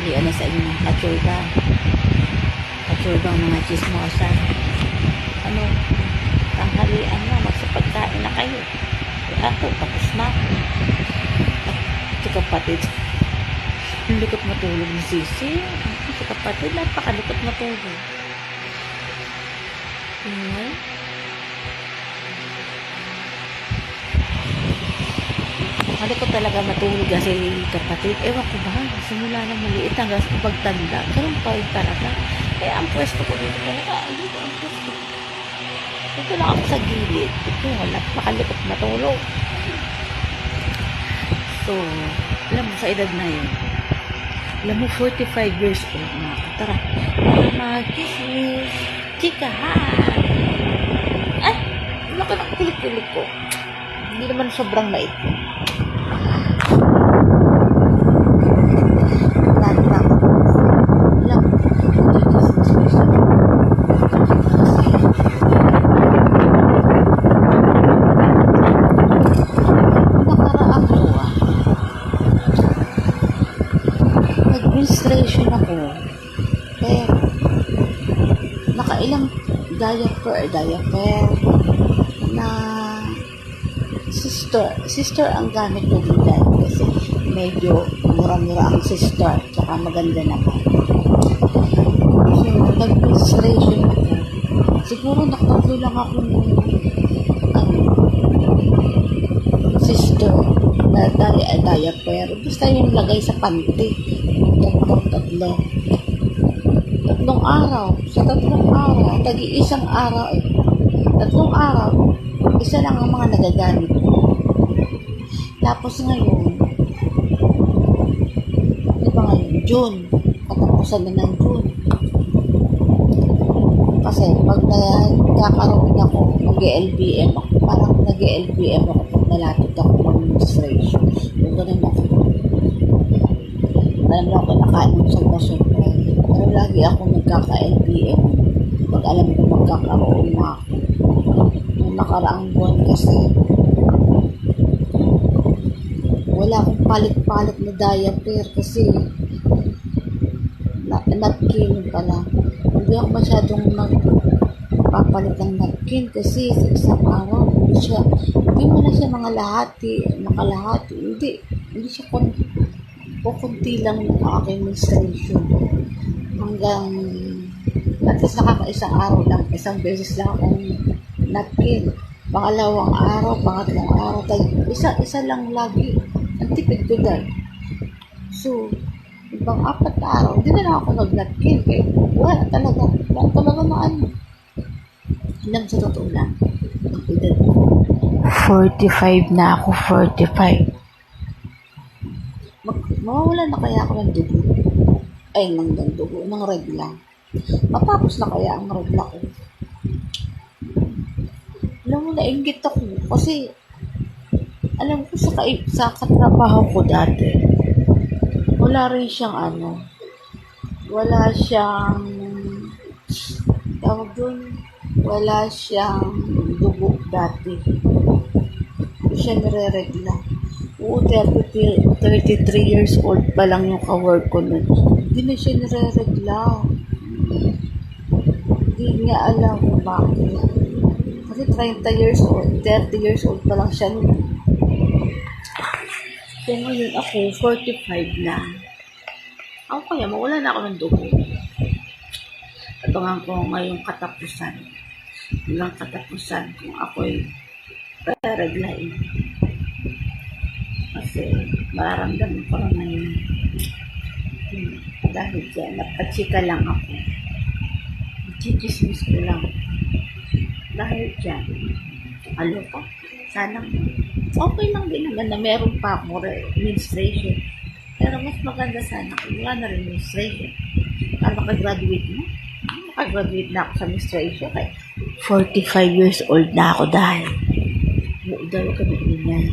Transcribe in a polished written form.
tanghalian na sa inyo. Katsurba. Katsurba mga chismosa. Ano, tanghalian na, magsapagkain na kayo. Ako, tapos na ako. At si kapatid, ang likot matulog ni Sisi. Si kapatid, napakalikot matulog. Ingay. Malikot talaga matulog kasi kapatid. Ewan ko ba, simula ng maliit hanggang sa pagtanda. Ganun pa rin talaga. Kaya ang pwesto ko dito talaga, dito ang pwesto. Dito lang ako sa gilid. Dito, napakalikot matulog. So, alam mo, sa edad na yun, alam mo, 45 years old na ako. Tara, mag-kismis. Chika, ha? Ay, laki ng kulit-kulit ko. Hindi naman sobrang mait ko. Nag-menstruation ako. Pero, nakailang diaper na sister ang gamit ko din dahil kasi medyo mura-mura ang sister tsaka maganda naman. So, nag-menstruation ako. Siguro nakatlo lang ako ng sister na diaper. Basta yung lagay sa panty. Tatlong araw. Sa tatlong araw, tagi-isang araw. Tatlong araw, isa lang ang mga nagagamit ko. Tapos ngayon, di ba ngayon, June. Katapusan na ng June. Kasi pag nagkakaroon ako, mag-LBM ako. Parang nag-LBM ako pag nalapit ako ng menstruation. Yung ganun ako. Alam mo ako nakain sobra-sobra. Pero lagi ako nagkaka-LBM. Pag alam ko magkakaroon na ako. Yung nakaraang buwan kasi wala akong palit-palit na diaper kasi napkin pala. Hindi ako masyadong nagpapalit ng napkin kasi sa isang araw hindi mo na siya mga nakalahati. Hindi siya kunti lang yung aking menstruation. Hanggang at least nakakaisang araw lang, isang beses lang akong napkin. Pangalawang araw, pangatlong araw, isa lang lagi. Ang tipid ko dahil. So, ibang 4 na araw, hindi na lang ako nag-napkin. Kaya wala talaga na ano. Alam sa totoo lang, ang edad ko. 45 na ako, 45. Mawawala na kaya ako ng dugo? Ay, ng dugo, ng regla. Matapos na kaya ang regla ko? Alam mo, nainggit ako. Kasi, alam ko sa katrabaho ko dati, wala rin siyang wala siyang, tawag doon, wala siyang dugo dati. Hindi siya nire-regla. Oo, 33 years old pa lang yung ka-work ko nun. Hindi na siya nire-regla. Hindi niya alam kung bakit. Kasi 30 years old pa lang siya nun. So ngayon ako, 45 na. Ako kaya, mawala na ako ng dugo. Tatangan ko ngayong katapusan. Hanggang katapusan kung ako'y reglain. Kasi mararamdaman ko lang ngayon. Dahil dyan, napachika lang ako. Chichismis ko lang. Dahil dyan, ka? Sana okay lang din naman na meron pa ako menstruation. Pero mas maganda sana kung wala na rin menstruation. Para makagraduate na. Makagraduate na ako sa menstruation. Kaya 45 years old na ako dahil. Dahil kami ingay.